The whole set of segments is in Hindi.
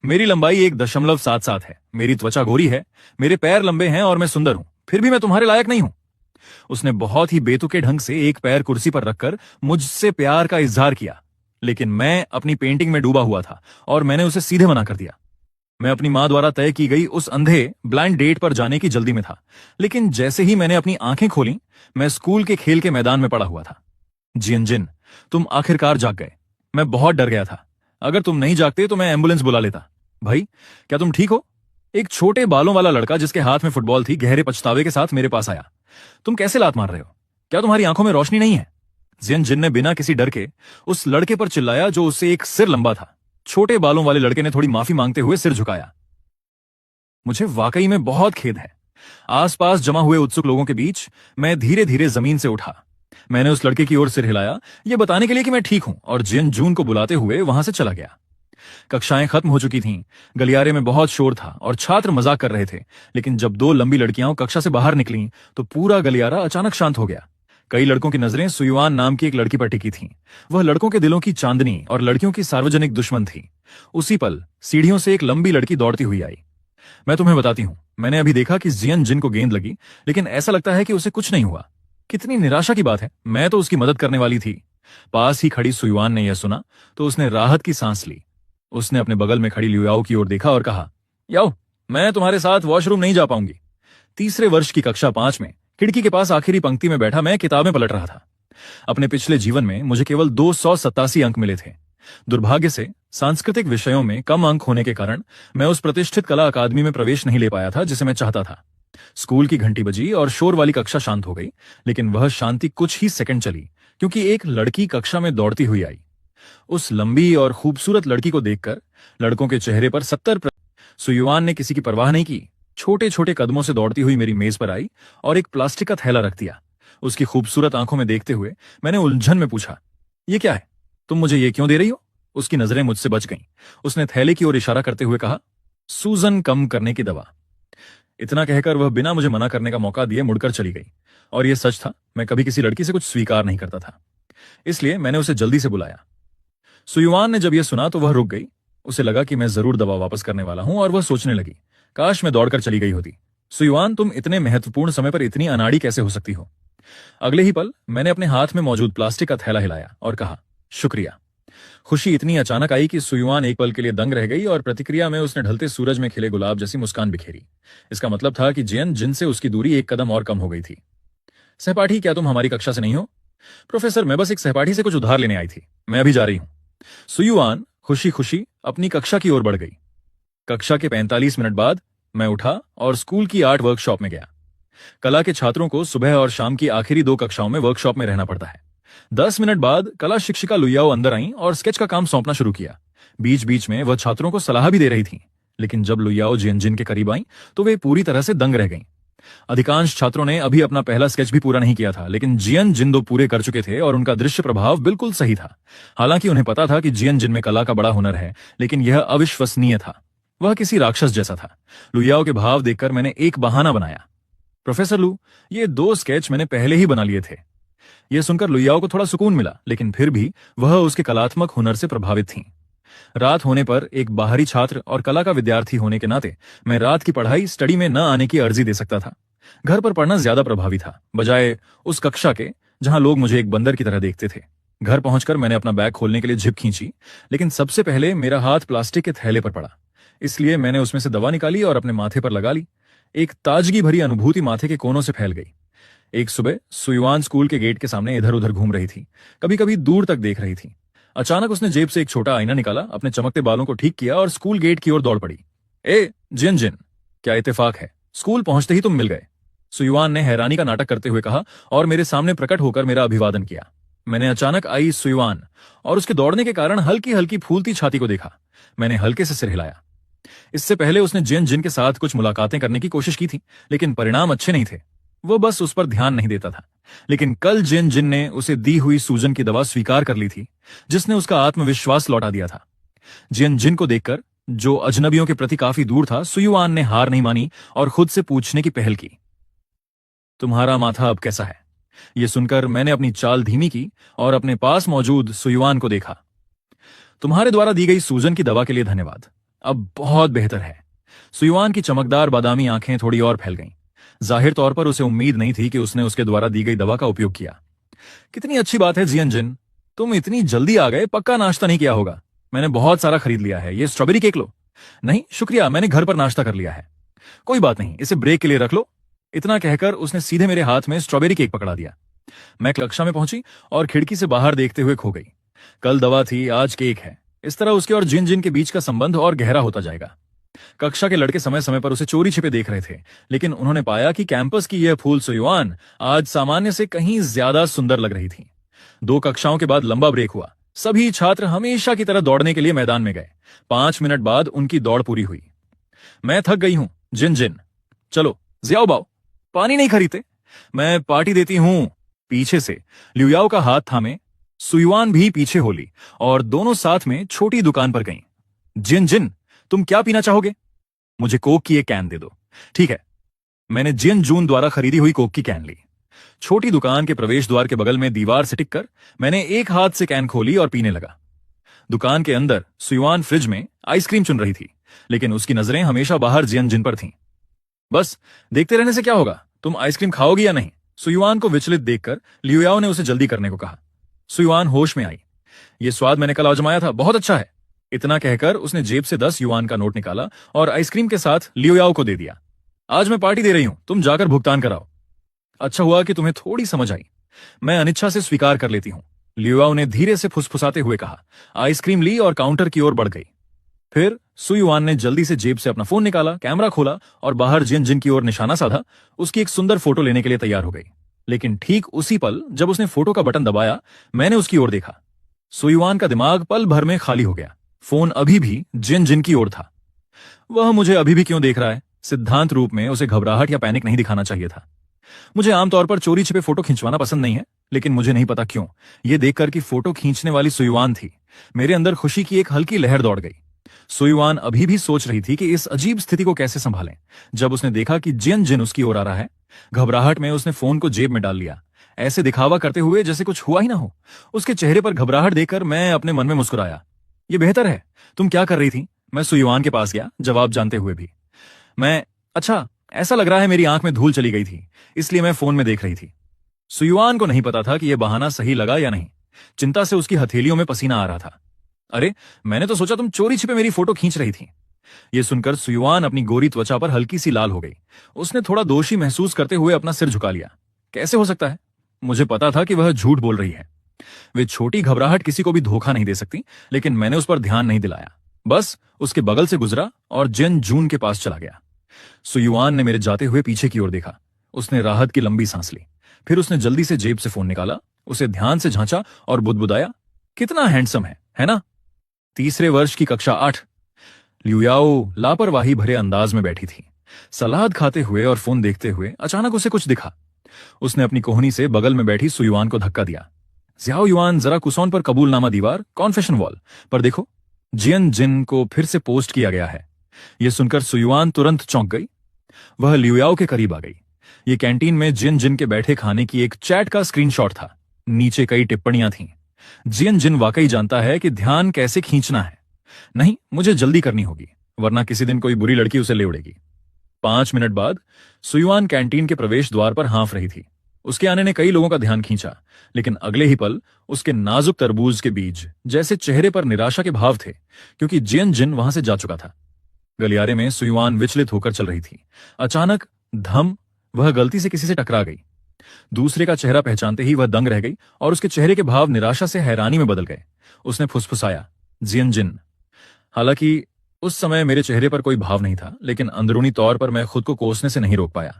मेरी लंबाई 1.77 है, मेरी त्वचा गोरी है, मेरे पैर लंबे हैं और मैं सुंदर हूं, फिर भी मैं तुम्हारे लायक नहीं हूं। उसने बहुत ही बेतुके ढंग से एक पैर कुर्सी पर रखकर मुझसे प्यार का इजहार किया, लेकिन मैं अपनी पेंटिंग में डूबा हुआ था और मैंने उसे सीधे मना कर दिया। मैं अपनी मां द्वारा तय की गई उस अंधे ब्लाइंड डेट पर जाने की जल्दी में था, लेकिन जैसे ही मैंने अपनी आंखें खोली, मैं स्कूल के खेल के मैदान में पड़ा हुआ था। जियन जिन, तुम आखिरकार जाग गए। मैं बहुत डर गया था। अगर तुम नहीं जागते तो मैं एम्बुलेंस बुला लेता। भाई, क्या तुम ठीक हो? एक छोटे बालों वाला लड़का जिसके हाथ में फुटबॉल थी गहरे पछतावे के साथ मेरे पास आया। तुम कैसे लात मार रहे हो? क्या तुम्हारी आंखों में रोशनी नहीं है? जियन जिन ने बिना किसी डर के उस लड़के पर चिल्लाया जो उससे एक सिर लंबा था। छोटे बालों वाले लड़के ने थोड़ी माफी मांगते हुए सिर झुकाया। मुझे वाकई में बहुत खेद है। आसपास जमा हुए उत्सुक लोगों के बीच मैं धीरे धीरे जमीन से उठा। मैंने उस लड़के की ओर सिर हिलाया, यह बताने के लिए कि मैं ठीक हूं, और जियन जून को बुलाते हुए वहां से चला गया। कक्षाएं खत्म हो चुकी थीं, गलियारे में बहुत शोर था और छात्र मजाक कर रहे थे, लेकिन जब दो लंबी लड़कियां कक्षा से बाहर निकलीं तो पूरा गलियारा अचानक शांत हो गया। कई लड़कों की नजरें सुयुआन नाम की एक लड़की पर टिकी थीं। वह लड़कों के दिलों की चांदनी और लड़कियों की सार्वजनिक दुश्मन थी। उसी पल सीढ़ियों से एक लंबी लड़की दौड़ती हुई आई। मैं तुम्हें बताती हूं, मैंने अभी देखा कि जियन जिन को गेंद लगी, लेकिन ऐसा लगता है कि उसे कुछ नहीं हुआ। कितनी निराशा की बात है, मैं तो उसकी मदद करने वाली थी। पास ही खड़ी सुयुआन ने यह सुना तो उसने राहत की सांस ली। उसने अपने बगल में खड़ी लियाओ की ओर देखा और कहा, याओ, मैं तुम्हारे साथ वॉशरूम नहीं जा पाऊंगी। तीसरे वर्ष की कक्षा 5 में खिड़की के पास आखिरी पंक्ति में बैठा मैं किताबें पलट रहा था। अपने पिछले जीवन में मुझे केवल 287 अंक मिले थे। दुर्भाग्य से सांस्कृतिक विषयों में कम अंक होने के कारण मैं उस प्रतिष्ठित कला अकादमी में प्रवेश नहीं ले पाया था जिसे मैं चाहता था। स्कूल की घंटी बजी और शोर वाली कक्षा शांत हो गई, लेकिन वह शांति कुछ ही सेकंड चली, क्योंकि एक लड़की कक्षा में दौड़ती हुई आई। उस लंबी और खूबसूरत लड़की को देखकर लड़कों के चेहरे पर 70। सुयुआन ने किसी की परवाह नहीं की। छोटे छोटे कदमों से दौड़ती हुई मेरी मेज पर आई और एक प्लास्टिक का थैला रख दिया। उसकी खूबसूरत आंखों में देखते हुए मैंने उलझन में पूछा, ये क्या है? तुम मुझे ये क्यों दे रही हो? उसकी नजरें मुझसे बच गईं। उसने थैले की ओर इशारा करते हुए कहा, सूजन कम करने की दवा। इतना कहकर वह बिना मुझे मना करने का मौका दिए मुड़कर चली गई। और यह सच था, मैं कभी किसी लड़की से कुछ स्वीकार नहीं करता था, इसलिए मैंने उसे जल्दी से बुलाया। सुयुआन ने जब यह सुना तो वह रुक गई। उसे लगा कि मैं जरूर दवा वापस करने वाला हूं और वह सोचने लगी, काश मैं दौड़कर चली गई होती। सुयुआन, तुम इतने महत्वपूर्ण समय पर इतनी अनाड़ी कैसे हो सकती हो? अगले ही पल मैंने अपने हाथ में मौजूद प्लास्टिक का थैला हिलाया और कहा, शुक्रिया। खुशी इतनी अचानक आई कि सुयुआन एक पल के लिए दंग रह गई और प्रतिक्रिया में उसने ढलते सूरज में खिले गुलाब जैसी मुस्कान बिखेरी। इसका मतलब था कि जियन जिनसे उसकी दूरी एक कदम और कम हो गई थी। सहपाठी, क्या तुम हमारी कक्षा से नहीं हो? प्रोफेसर, मैं बस एक सहपाठी से कुछ उधार लेने आई थी, मैं अभी जा रही हूं। सुयुआन खुशी खुशी अपनी कक्षा की ओर बढ़ गई। कक्षा के 45 मिनट बाद मैं उठा और स्कूल की आर्ट वर्कशॉप में गया। कला के छात्रों को सुबह और शाम की आखिरी 2 कक्षाओं में वर्कशॉप में रहना पड़ता है। 10 मिनट बाद कला शिक्षिका लुयाओ अंदर आई और स्केच का काम सौंपना शुरू किया। बीच बीच में वह छात्रों को सलाह भी दे रही थी, लेकिन जब लुयाओ जियन जिन के करीब आई तो वे पूरी तरह से दंग रह गईं। अधिकांश छात्रों ने अभी अपना पहला स्केच भी पूरा नहीं किया था, लेकिन जियन जिन 2 पूरे कर चुके थे और उनका दृश्य प्रभाव बिल्कुल सही था। हालांकि उन्हें पता था कि जियन जिन में कला का बड़ा हुनर है, लेकिन यह अविश्वसनीय था। वह किसी राक्षस जैसा था। लुयाओ के भाव देखकर मैंने एक बहाना बनाया, प्रोफेसर लू, ये 2 स्केच मैंने पहले ही बना लिए थे। यह सुनकर लुयाओ को थोड़ा सुकून मिला, लेकिन फिर भी वह उसके कलात्मक हुनर से प्रभावित थीं। रात होने पर एक बाहरी छात्र और कला का विद्यार्थी होने के नाते मैं रात की पढ़ाई स्टडी में न आने की अर्जी दे सकता था। घर पर पढ़ना ज्यादा प्रभावी था, बजाय उस कक्षा के जहां लोग मुझे एक बंदर की तरह देखते थे। घर पहुंचकर मैंने अपना बैग खोलने के लिए झिप खींची, लेकिन सबसे पहले मेरा हाथ प्लास्टिक के थैले पर पड़ा। इसलिए मैंने उसमें से दवा निकाली और अपने माथे पर लगा ली। एक ताजगी भरी अनुभूति माथे के कोनों से फैल गई। एक सुबह सुयुआन स्कूल के गेट के सामने इधर उधर घूम रही थी, कभी कभी दूर तक देख रही थी। अचानक उसने जेब से एक छोटा आईना निकाला, अपने चमकते बालों को ठीक किया और स्कूल गेट की ओर दौड़ पड़ी। ए जिन जिन, क्या इत्तेफाक है, स्कूल पहुंचते ही तुम मिल गए। सुयुआन ने हैरानी का नाटक करते हुए कहा और मेरे सामने प्रकट होकर मेरा अभिवादन किया। मैंने अचानक आई सुयुआन और उसके दौड़ने के कारण हल्की हल्की फूलती छाती को देखा। मैंने हल्के से सिर हिलाया। इससे पहले उसने जिन जिन के साथ कुछ मुलाकातें करने की कोशिश की थी, लेकिन परिणाम अच्छे नहीं थे। वो बस उस पर ध्यान नहीं देता था। लेकिन कल जिन जिन ने उसे दी हुई सूजन की दवा स्वीकार कर ली थी, जिसने उसका आत्मविश्वास लौटा दिया था। जिन जिन को देखकर, जो अजनबियों के प्रति काफी दूर था, सुयुआन ने हार नहीं मानी और खुद से पूछने की पहल की, तुम्हारा माथा अब कैसा है? यह सुनकर मैंने अपनी चाल धीमी की और अपने पास मौजूद सुयुआन को देखा। तुम्हारे द्वारा दी गई सूजन की दवा के लिए धन्यवाद। अब बहुत बेहतर है। सुयुआन की चमकदार बादामी आंखें थोड़ी और फैल गईं। जाहिर तौर पर उसे उम्मीद नहीं थी कि उसने उसके द्वारा दी गई दवा का उपयोग किया। कितनी अच्छी बात है जियन जिन, तुम इतनी जल्दी आ गए, पक्का नाश्ता नहीं किया होगा। मैंने बहुत सारा खरीद लिया है, ये स्ट्रॉबेरी केक लो। नहीं शुक्रिया, मैंने घर पर नाश्ता कर लिया है। कोई बात नहीं, इसे ब्रेक के लिए रख लो। इतना कहकर उसने सीधे मेरे हाथ में स्ट्रॉबेरी केक पकड़ा दिया। मैं कक्षा में पहुंची और खिड़की से बाहर देखते हुए खो गई। कल दवा थी, आज केक है। इस तरह उसके और जिन जिन के बीच का संबंध और गहरा होता जाएगा। कक्षा के लड़के समय समय पर उसे चोरी छिपे देख रहे थे, लेकिन उन्होंने पाया कि कैंपस की यह फूल सुयुआन आज सामान्य से कहीं ज्यादा सुंदर लग रही थी। 2 कक्षाओं के बाद लंबा ब्रेक हुआ। सभी छात्र हमेशा की तरह दौड़ने के लिए मैदान में गए। 5 मिनट बाद उनकी दौड़ पूरी हुई। मैं थक गई हूं जिन जिन, चलो जियाओ बाओ, पानी नहीं खरीदते? मैं पार्टी देती हूं। पीछे से लियुयाओ का हाथ थामे सुयुआन भी पीछे हो ली और दोनों साथ में छोटी दुकान पर गईं। जिन जिन, तुम क्या पीना चाहोगे? मुझे कोक की एक कैन दे दो। ठीक है। मैंने जिन जून द्वारा खरीदी हुई कोक की कैन ली। छोटी दुकान के प्रवेश द्वार के बगल में दीवार से टिककर मैंने एक हाथ से कैन खोली और पीने लगा। दुकान के अंदर सुयुआन फ्रिज में आइसक्रीम चुन रही थी, लेकिन उसकी नजरें हमेशा बाहर जियन जिन पर थीं। बस देखते रहने से क्या होगा, तुम आइसक्रीम खाओगी या नहीं? सुयुआन को विचलित देखकर लियुयाओ ने उसे जल्दी करने को कहा। सुयुआन होश में आई। ये स्वाद मैंने कल आजमाया था, बहुत अच्छा है। इतना कहकर उसने जेब से 10 युआन का नोट निकाला और आइसक्रीम के साथ लियुयाओ को दे दिया। आज मैं पार्टी दे रही हूं, तुम जाकर भुगतान कराओ। अच्छा हुआ कि तुम्हें थोड़ी समझ आई। मैं अनिच्छा से स्वीकार कर लेती हूं, लियुयाओ ने धीरे से फुसफुसाते हुए कहा। आइसक्रीम ली और काउंटर की ओर बढ़ गई। फिर सुयुआन ने जल्दी से जेब से अपना फोन निकाला, कैमरा खोला और बाहर जिन जिन की ओर निशाना साधा। उसकी एक सुंदर फोटो लेने के लिए तैयार हो गई। लेकिन ठीक उसी पल जब उसने फोटो का बटन दबाया, मैंने उसकी ओर देखा। सुयुआन का दिमाग पल भर में खाली हो गया। फोन अभी भी जिन जिन की ओर था। वह मुझे अभी भी क्यों देख रहा है? सिद्धांत रूप में उसे घबराहट या पैनिक नहीं दिखाना चाहिए था। मुझे आमतौर पर चोरी छिपे फोटो खिंचवाना पसंद नहीं है, लेकिन मुझे नहीं पता क्यों यह देखकर कि फोटो खींचने वाली सुयुआन थी, मेरे अंदर खुशी की एक हल्की लहर दौड़ गई। सुयुआन अभी भी सोच रही थी कि इस अजीब स्थिति को कैसे संभालें। जब उसने देखा कि जिन जिन उसकी ओर आ रहा है, घबराहट में उसने फोन को जेब में डाल लिया, ऐसे दिखावा करते हुए जैसे कुछ हुआ ही ना हो। उसके चेहरे पर घबराहट देखकर मैं अपने मन में मुस्कुराया। ये बेहतर है। तुम क्या कर रही थी? मैं सुयुआन के पास गया, जवाब जानते हुए भी। अच्छा, ऐसा लग रहा है मेरी आंख में धूल चली गई थी, इसलिए मैं फोन में देख रही थी। सुयुआन को नहीं पता था कि यह बहाना सही लगा या नहीं। चिंता से उसकी हथेलियों में पसीना आ रहा था। अरे, मैंने तो सोचा तुम चोरी छिपे मेरी फोटो खींच रही थी। यह सुनकर सुयुआन अपनी गोरी त्वचा पर हल्की सी लाल हो गई। उसने थोड़ा दोषी महसूस करते हुए अपना सिर झुका लिया। कैसे हो सकता है? मुझे पता था कि वह झूठ बोल रही है। वे छोटी घबराहट किसी को भी धोखा नहीं दे सकती, लेकिन मैंने उस पर ध्यान नहीं दिलाया। बस उसके बगल से गुजरा और जिन जून के पास चला गया। सुयुआन ने मेरे जाते हुए पीछे की ओर देखा। उसने राहत की लंबी सांस ली। फिर उसने जल्दी से जेब से फोन निकाला, उसे ध्यान से झांचा और बुदबुदाया, कितना हैंडसम है ना? 3रे वर्ष की कक्षा 8। लियुयाओ लापरवाही भरे अंदाज में बैठी थी, सलाद खाते हुए और फोन देखते हुए। अचानक उसे कुछ दिखा। उसने अपनी कोहनी से बगल में बैठी सुयुआन को धक्का दिया। ज़्याओ युआन, जरा कुसौन पर कबूलनामा दीवार, कॉन्फेशन वॉल पर देखो, जियन जिन को फिर से पोस्ट किया गया है। यह सुनकर सुयुआन तुरंत चौंक गई। वह लियुयाओ के करीब आ गई। यह कैंटीन में जिन जिन के बैठे खाने की एक चैट का स्क्रीनशॉट था। नीचे कई टिप्पणियां थीं। जियन जिन वाकई जानता है कि ध्यान कैसे खींचना है। नहीं, मुझे जल्दी करनी होगी, वरना किसी दिन कोई बुरी लड़की उसे ले उड़ेगी। 5 मिनट बाद सुयुआन कैंटीन के प्रवेश द्वार पर हाँफ रही थी। उसके आने ने कई लोगों का ध्यान खींचा, लेकिन अगले ही पल उसके नाजुक तरबूज के बीज जैसे चेहरे पर निराशा के भाव थे, क्योंकि जियन जिन वहां से जा चुका था। गलियारे में सुयुआन विचलित होकर चल रही थी। अचानक धम, वह गलती से किसी से टकरा गई। दूसरे का चेहरा पहचानते ही वह दंग रह गई और उसके चेहरे के भाव निराशा से हैरानी में बदल गए। उसने फुसफुसाया, जियन जिन। हालांकि उस समय मेरे चेहरे पर कोई भाव नहीं था, लेकिन अंदरूनी तौर पर मैं खुद को कोसने से नहीं रोक पाया।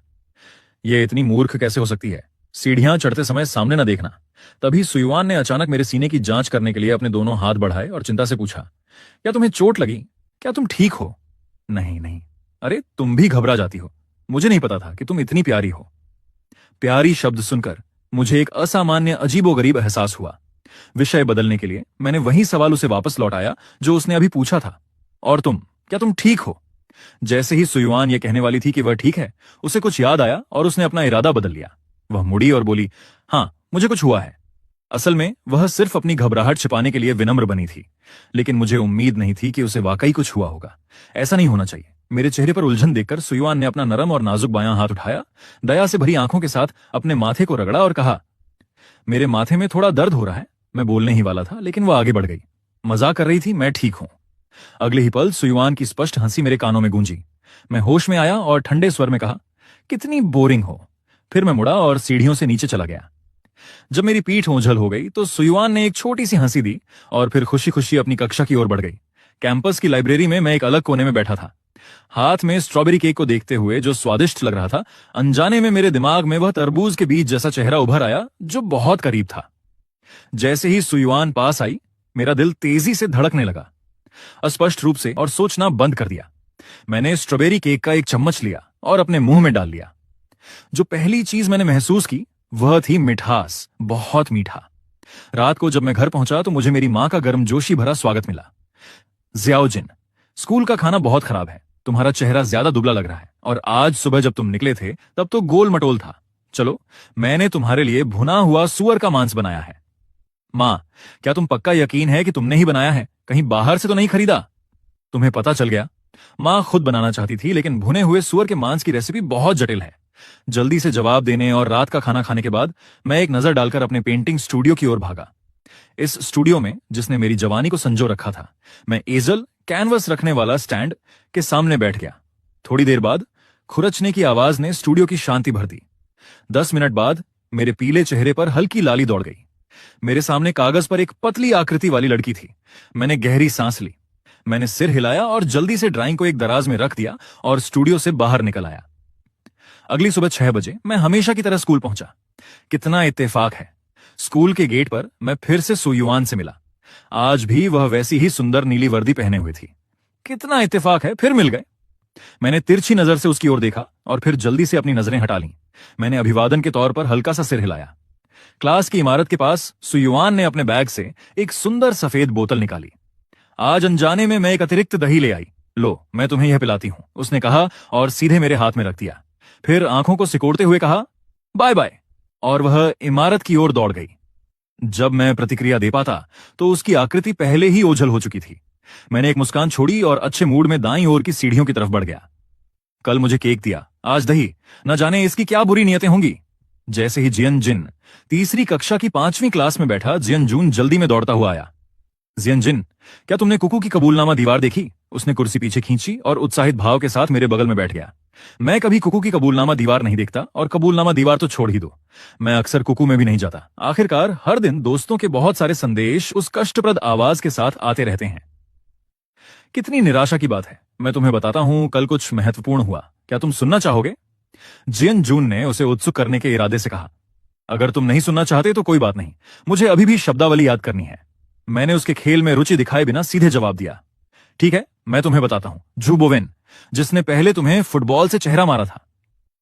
यह इतनी मूर्ख कैसे हो सकती है? सीढ़ियां चढ़ते समय सामने न देखना। तभी सुयुआन ने अचानक मेरे सीने की जांच करने के लिए अपने दोनों हाथ बढ़ाए और चिंता से पूछा, क्या तुम्हें चोट लगी? क्या तुम ठीक हो? नहीं नहीं। अरे, तुम भी घबरा जाती हो। मुझे नहीं पता था कि तुम इतनी प्यारी हो। प्यारी शब्द सुनकर मुझे एक असामान्य अजीबोगरीब एहसास हुआ। विषय बदलने के लिए मैंने वही सवाल उसे वापस लौटाया जो उसने अभी पूछा था, और तुम, क्या तुम ठीक हो? जैसे ही सुयुआन ये कहने वाली थी कि वह ठीक है, उसे कुछ याद आया और उसने अपना इरादा बदल लिया। वह मुड़ी और बोली, हाँ, मुझे कुछ हुआ है। असल में वह सिर्फ अपनी घबराहट छिपाने के लिए विनम्र बनी थी, लेकिन मुझे उम्मीद नहीं थी कि उसे वाकई कुछ हुआ होगा। ऐसा नहीं होना चाहिए। मेरे चेहरे पर उलझन देखकर सुयुआन ने अपना नरम और नाजुक बायां हाथ उठाया, दया से भरी आंखों के साथ अपने माथे को रगड़ा और कहा, मेरे माथे में थोड़ा दर्द हो रहा है। मैं बोलने ही वाला था, लेकिन वह आगे बढ़ गई। मजाक कर रही थी, मैं ठीक हूं। अगले ही पल सुयुआन की स्पष्ट हंसी मेरे कानों में गूंजी। मैं होश में आया और ठंडे स्वर में कहा, कितनी बोरिंग हो। फिर मैं मुड़ा और सीढ़ियों से नीचे चला गया। जब मेरी पीठ ओझल हो गई तो सुयुआन ने एक छोटी सी हंसी दी और फिर खुशी खुशी अपनी कक्षा की ओर बढ़ गई। कैंपस की लाइब्रेरी में मैं एक अलग कोने में बैठा था, हाथ में स्ट्रॉबेरी केक को देखते हुए जो स्वादिष्ट लग रहा था। अनजाने में मेरे दिमाग में वह तरबूज के बीज जैसा चेहरा उभर आया जो बहुत करीब था। जैसे ही सुयुआन पास आई, मेरा दिल तेजी से धड़कने लगा, अस्पष्ट रूप से, और सोचना बंद कर दिया। मैंने स्ट्रॉबेरी केक का एक चम्मच लिया और अपने मुंह में डाल लिया। जो पहली चीज मैंने महसूस की वह थी मिठास, बहुत मीठा। रात को जब मैं घर पहुंचा तो मुझे मेरी मां का गर्मजोशी भरा स्वागत मिला। जियाओजिन, स्कूल का खाना बहुत खराब है, तुम्हारा चेहरा ज्यादा दुबला लग रहा है, और आज सुबह जब तुम निकले थे तब तो गोल मटोल था। चलो, मैंने तुम्हारे लिए भुना हुआ सुअर का मांस बनाया है। मां, क्या तुम पक्का यकीन है कि तुमने ही बनाया है, कहीं बाहर से तो नहीं खरीदा? तुम्हें पता चल गया। मां खुद बनाना चाहती थी, लेकिन भुने हुए सुअर के मांस की रेसिपी बहुत जटिल है। जल्दी से जवाब देने और रात का खाना खाने के बाद मैं एक नजर डालकर अपने पेंटिंग स्टूडियो की ओर भागा। इस स्टूडियो में, जिसने मेरी जवानी को संजो रखा था, मैं एजल, कैनवस रखने वाला स्टैंड के सामने बैठ गया। थोड़ी देर बाद खुरचने की आवाज ने स्टूडियो की शांति भर दी। 10 मिनट बाद मेरे पीले चेहरे पर हल्की लाली दौड़ गई। मेरे सामने कागज पर एक पतली आकृति वाली लड़की थी। मैंने गहरी सांस ली, मैंने सिर हिलाया और जल्दी से ड्राइंग को एक दराज में रख दिया और स्टूडियो से बाहर निकल आया। अगली सुबह 6 बजे मैं हमेशा की तरह स्कूल पहुंचा। कितना इत्तेफाक है, स्कूल के गेट पर मैं फिर से सुयुआन से मिला। आज भी वह वैसी ही सुंदर नीली वर्दी पहने हुए थी। कितना इत्तेफाक है, फिर मिल गए। मैंने तिरछी नजर से उसकी ओर देखा और फिर जल्दी से अपनी नजरें हटा लीं। मैंने अभिवादन के तौर पर हल्का सा सिर हिलाया। क्लास की इमारत के पास सुयुआन ने अपने बैग से एक सुंदर सफेद बोतल निकाली। आज अनजाने में मैं एक अतिरिक्त दही ले आई। लो, मैं तुम्हें यह पिलाती हूं, उसने कहा और सीधे मेरे हाथ में रख दिया। फिर आंखों को सिकोड़ते हुए कहा, बाय बाय, और वह इमारत की ओर दौड़ गई। जब मैं प्रतिक्रिया दे पाता तो उसकी आकृति पहले ही ओझल हो चुकी थी। मैंने एक मुस्कान छोड़ी और अच्छे मूड में दाईं ओर की सीढ़ियों की तरफ बढ़ गया। कल मुझे केक दिया, आज दही, न जाने इसकी क्या बुरी नियतें होंगी। जैसे ही जियन जिन, तीसरी कक्षा की 5वीं क्लास में बैठा जियन जून जल्दी में दौड़ता हुआ आया। जियन जिन, क्या तुमने कुकू की कबूलनामा दीवार देखी? उसने कुर्सी पीछे खींची और उत्साहित भाव के साथ मेरे बगल में बैठ गया। मैं कभी कुकू की कबूलनामा दीवार नहीं देखता, और कबूलनामा दीवार तो छोड़ ही दो, मैं अक्सर कुकू में भी नहीं जाता। आखिरकार हर दिन दोस्तों के बहुत सारे संदेश उस कष्टप्रद आवाज के साथ आते रहते हैं। कितनी निराशा की बात है। मैं तुम्हें बताता हूं, कल कुछ महत्वपूर्ण हुआ, क्या तुम सुनना चाहोगे? जियन जून ने उसे उत्सुक करने के इरादे से कहा। अगर तुम नहीं सुनना चाहते तो कोई बात नहीं, मुझे अभी भी शब्दावली याद करनी है। मैंने उसके खेल में रुचि दिखाए बिना सीधे जवाब दिया। ठीक है, मैं तुम्हें बताता हूं। जू बोवेन, जिसने पहले तुम्हें फुटबॉल से चेहरा मारा था।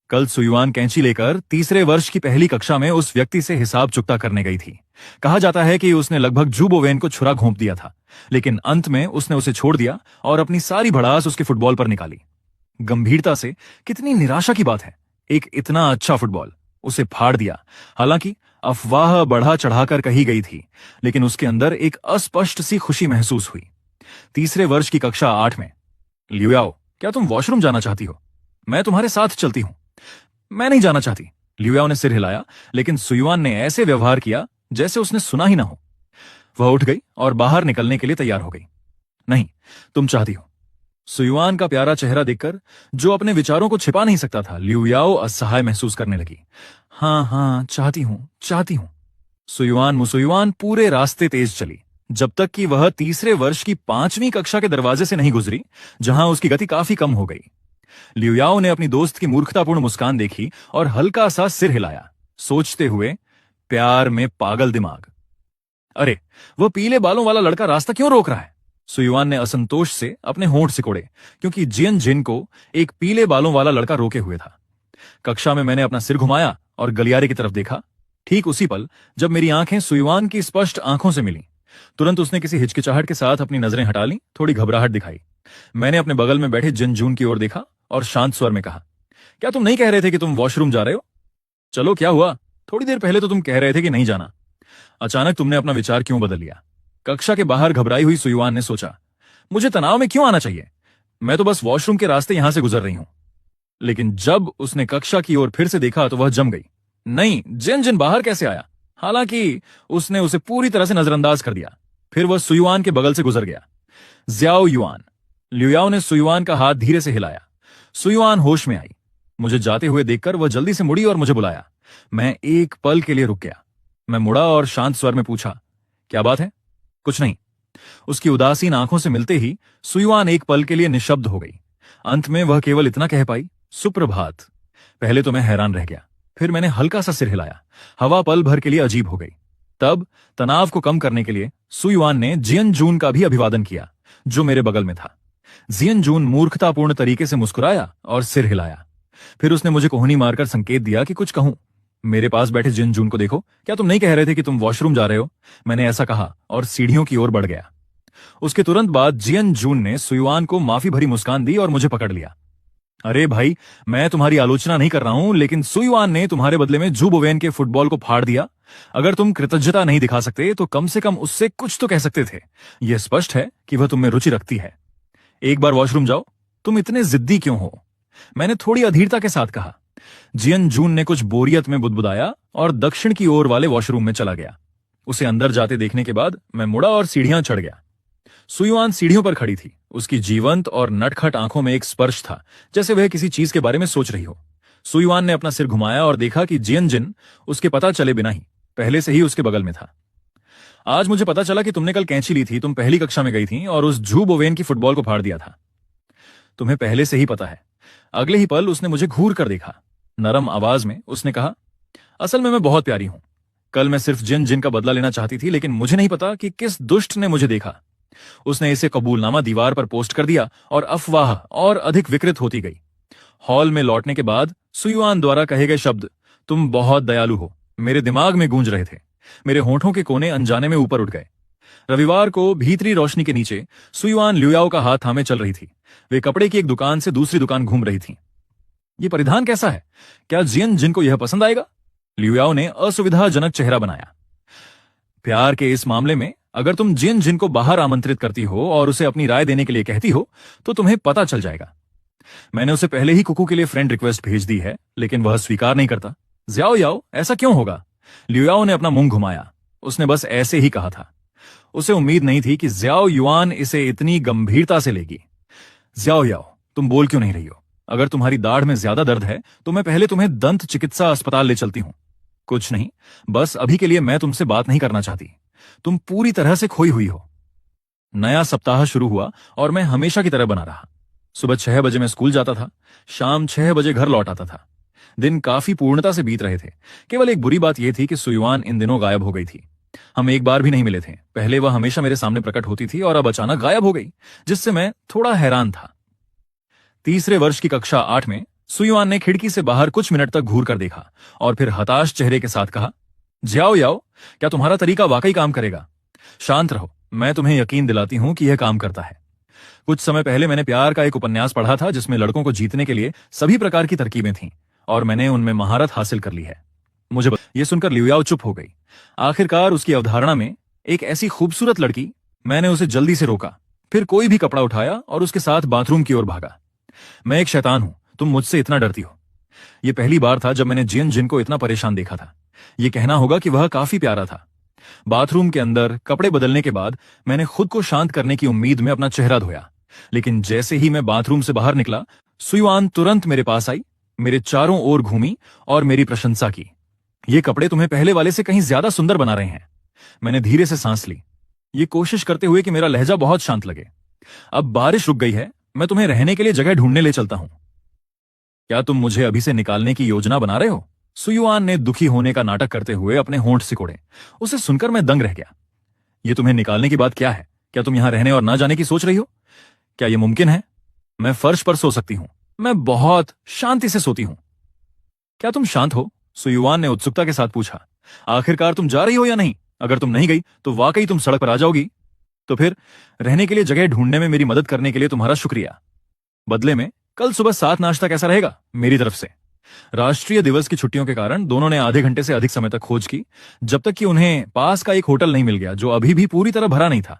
कल सुयुआन कैंची लेकर तीसरे वर्ष की पहली कक्षा में उस व्यक्ति से हिसाब चुकता करने गई थी। कहा जाता है कि उसने लगभग जू बोवेन को छुरा घोंप दिया था, लेकिन अंत में उसने उसे छोड़ दिया और अपनी सारी भड़ास उसके फुटबॉल पर निकाली। गंभीरता से, कितनी निराशा की बात है। एक इतना अच्छा फुटबॉल, उसे फाड़ दिया। हालांकि अफवाह बढ़ा चढ़ाकर कही गई थी, लेकिन उसके अंदर एक अस्पष्ट सी खुशी महसूस हुई। तीसरे वर्ष की कक्षा 8 में, लियुयाओ, क्या तुम वॉशरूम जाना चाहती हो? मैं तुम्हारे साथ चलती हूं। मैं नहीं जाना चाहती। लियुयाओ ने सिर हिलाया, लेकिन सुयुआन ने ऐसे व्यवहार किया जैसे उसने सुना ही ना हो। वह उठ गई और बाहर निकलने के लिए तैयार हो गई। नहीं, तुम चाहती हो। सुयुआन का प्यारा चेहरा देखकर, जो अपने विचारों को छिपा नहीं सकता था, लियुयाओ असहाय महसूस करने लगी। हाँ, चाहती हूं। सुयुआन पूरे रास्ते तेज चली, जब तक कि वह तीसरे वर्ष की 5वीं कक्षा के दरवाजे से नहीं गुजरी, जहां उसकी गति काफी कम हो गई। लियुयाओ ने अपनी दोस्त की मूर्खतापूर्ण मुस्कान देखी और हल्का सा सिर हिलाया, सोचते हुए, प्यार में पागल दिमाग। अरे, वह पीले बालों वाला लड़का रास्ता क्यों रोक रहा है? सुयुआन ने असंतोष से अपने होंठ सिकोड़े, क्योंकि जियन जिन को एक पीले बालों वाला लड़का रोके हुए था। कक्षा में मैंने अपना सिर घुमाया और गलियारे की तरफ देखा। ठीक उसी पल जब मेरी आंखें सुयुआन की स्पष्ट आंखों से मिली, तुरंत उसने किसी हिचकिचाहट के साथ अपनी नजरें हटा ली, थोड़ी घबराहट दिखाई। मैंने अपने बगल में बैठे जिन जून की ओर देखा और शांत स्वर में कहा, क्या तुम नहीं कह रहे थे कि तुम वॉशरूम जा रहे हो? चलो, क्या हुआ? थोड़ी देर पहले तो तुम कह रहे थे कि नहीं जाना। अचानक तुमने अपना विचार क्यों बदल लिया? कक्षा के बाहर घबराई हुई सुयुआन ने सोचा, मुझे तनाव में क्यों आना चाहिए? मैं तो बस वॉशरूम के रास्ते यहां से गुजर रही हूं। लेकिन जब उसने कक्षा की ओर फिर से देखा तो वह जम गई। नहीं, जिन जिन बाहर कैसे आया? हालांकि उसने उसे पूरी तरह से नजरअंदाज कर दिया। फिर वह सुयुआन के बगल से गुजर गया। ज्याओ युआन। लियुआओ ने सुयुआन का हाथ धीरे से हिलाया। सुयुआन होश में आई। मुझे जाते हुए देखकर वह जल्दी से मुड़ी और मुझे बुलाया। मैं एक पल के लिए रुक गया। मैं मुड़ा और शांत स्वर में पूछा, क्या बात है? कुछ नहीं। उसकी उदासीन आंखों से मिलते ही सुयुआन एक पल के लिए निशब्द हो गई। अंत में वह केवल इतना कह पाई, सुप्रभात। पहले तो मैं हैरान रह गया, फिर मैंने हल्का सा सिर हिलाया। हवा पल भर के लिए अजीब हो गई। तब तनाव को कम करने के लिए सुयुआन ने जियन जून का भी अभिवादन किया, जो मेरे बगल में था। जियन जून मूर्खतापूर्ण तरीके से मुस्कुराया और सिर हिलाया। फिर उसने मुझे कोहनी मारकर संकेत दिया कि कुछ कहूं। मेरे पास बैठे जियन जून को देखो, क्या तुम नहीं कह रहे थे कि तुम वॉशरूम जा रहे हो? मैंने ऐसा कहा और सीढ़ियों की ओर बढ़ गया। उसके तुरंत बाद जियन जून ने सुयुआन को माफी भरी मुस्कान दी और मुझे पकड़ लिया। अरे भाई, मैं तुम्हारी आलोचना नहीं कर रहा हूं, लेकिन सुयुआन ने तुम्हारे बदले में जू बोवेन के फुटबॉल को फाड़ दिया। अगर तुम कृतज्ञता नहीं दिखा सकते तो कम से कम उससे कुछ तो कह सकते थे। यह स्पष्ट है कि वह तुम में रुचि रखती है। एक बार वॉशरूम जाओ। तुम इतने जिद्दी क्यों हो? मैंने थोड़ी अधीरता के साथ कहा। जियन जून ने कुछ बोरियत में बुदबुदाया और दक्षिण की ओर वाले वॉशरूम में चला गया। उसे अंदर जाते देखने के बाद मैं मुड़ा और सीढ़ियां चढ़ गया। सुयुआन सीढ़ियों पर खड़ी थी। उसकी जीवंत और नटखट आंखों में एक स्पर्श था, जैसे वह किसी चीज के बारे में सोच रही हो। सुयुआन ने अपना सिर घुमाया और देखा कि जियन जिन उसके पता चले बिना ही पहले से ही उसके बगल में था। आज मुझे पता चला कि तुमने कल कैंची ली थी। तुम पहली कक्षा में गई थी और उस जू बोवेन की फुटबॉल को फाड़ दिया था। तुम्हें पहले से ही पता है। अगले ही पल उसने मुझे घूर कर देखा। नरम आवाज में उसने कहा, असल में मैं बहुत प्यारी हूं। कल मैं सिर्फ जिन जिन का बदला लेना चाहती थी, लेकिन मुझे नहीं पता कि किस दुष्ट ने मुझे देखा। उसने इसे कबूलनामा दीवार पर पोस्ट कर दिया और अफवाह और अधिक विकृत होती गई। हॉल में लौटने के बाद सुयुआन द्वारा कहे गए शब्द, तुम बहुत दयालु हो, मेरे दिमाग में गूंज रहे थे। मेरे होठों के कोने अनजाने में ऊपर उठ गए। रविवार को भीतरी रोशनी के नीचे सुयुआन लियुआओ का हाथ थामे चल रही थी। वे कपड़े की एक दुकान से दूसरी दुकान घूम रही थी। ये परिधान कैसा है? क्या जियन जिन को यह पसंद आएगा? लियुआओ ने असुविधाजनक चेहरा बनाया। प्यार के इस मामले में अगर तुम जिन जिन को बाहर आमंत्रित करती हो और उसे अपनी राय देने के लिए कहती हो तो तुम्हें पता चल जाएगा। मैंने उसे पहले ही कुकू के लिए फ्रेंड रिक्वेस्ट भेज दी है, लेकिन वह स्वीकार नहीं करता। ज्याओ याओ, ऐसा क्यों होगा? लियुआओ ने अपना मुंह घुमाया। उसने बस ऐसे ही कहा था। उसे उम्मीद नहीं थी कि ज्याओ युआन इसे इतनी गंभीरता से लेगी। ज्याओ याओ, तुम बोल क्यों नहीं रही हो? अगर तुम्हारी दाढ़ में ज्यादा दर्द है तो मैं पहले तुम्हें दंत चिकित्सा अस्पताल ले चलती हूं। कुछ नहीं, बस अभी के लिए मैं तुमसे बात नहीं करना चाहती। तुम पूरी तरह से खोई हुई हो। नया सप्ताह शुरू हुआ और मैं हमेशा की तरह बना रहा। सुबह 6 बजे मैं स्कूल जाता था, शाम 6 बजे घर लौट आता था। दिन काफी पूर्णता से बीत रहे थे। केवल एक बुरी बात यह थी कि सुयुआन इन दिनों गायब हो गई थी। हम एक बार भी नहीं मिले थे। पहले वह हमेशा मेरे सामने प्रकट होती थी और अब अचानक गायब हो गई, जिससे मैं थोड़ा हैरान था। तीसरे वर्ष की कक्षा 8 में सुयुआन ने खिड़की से बाहर कुछ मिनट तक घूर कर देखा और फिर हताश चेहरे के साथ कहा, ज्याओ याओ, क्या तुम्हारा तरीका वाकई काम करेगा? शांत रहो, मैं तुम्हें यकीन दिलाती हूं कि यह काम करता है। कुछ समय पहले मैंने प्यार का एक उपन्यास पढ़ा था जिसमें लड़कों को जीतने के लिए सभी प्रकार की तरकीबें थीं और मैंने उनमें महारत हासिल कर ली है। यह सुनकर लियुआओ चुप हो गई। आखिरकार उसकी अवधारणा में एक ऐसी खूबसूरत लड़की। मैंने उसे जल्दी से रोका, फिर कोई भी कपड़ा उठाया और उसके साथ बाथरूम की ओर भागा। मैं एक शैतान हूं, तुम मुझसे इतना डरती हो। यह पहली बार था जब मैंने जिन जिन को इतना परेशान देखा था। यह कहना होगा कि वह काफी प्यारा था। बाथरूम के अंदर कपड़े बदलने के बाद मैंने खुद को शांत करने की उम्मीद में अपना चेहरा धोया, लेकिन जैसे ही मैं बाथरूम से बाहर निकला, सुयुआन तुरंत मेरे पास आई, मेरे चारों ओर घूमी और मेरी प्रशंसा की। ये कपड़े तुम्हें पहले वाले से कहीं ज्यादा सुंदर बना रहे हैं। मैंने धीरे से सांस ली, ये कोशिश करते हुए कि मेरा लहजा बहुत शांत लगे। अब बारिश रुक गई है, मैं तुम्हें रहने के लिए जगह ढूंढने ले चलता हूं। क्या तुम मुझे अभी से निकालने की योजना बना रहे हो? सुयुआन ने दुखी होने का नाटक करते हुए अपने होंठ सिकोड़े। उसे सुनकर मैं दंग रह गया। ये तुम्हें निकालने की बात क्या है? क्या तुम यहां रहने और ना जाने की सोच रही हो? क्या यह मुमकिन है? मैं फर्श पर सो सकती हूं। मैं बहुत शांति से सोती हूं। क्या तुम शांत हो? सुयुआन ने उत्सुकता के साथ पूछा। आखिरकार तुम जा रही हो या नहीं? अगर तुम नहीं गई तो वाकई तुम सड़क पर आ जाओगी। तो फिर रहने के लिए जगह ढूंढने में मेरी मदद करने के लिए तुम्हारा शुक्रिया। बदले में कल सुबह 7 नाश्ता कैसा रहेगा मेरी तरफ से? राष्ट्रीय दिवस की छुट्टियों के कारण दोनों ने आधे घंटे से अधिक समय तक खोज की, जब तक कि उन्हें पास का एक होटल नहीं मिल गया जो अभी भी पूरी तरह भरा नहीं था।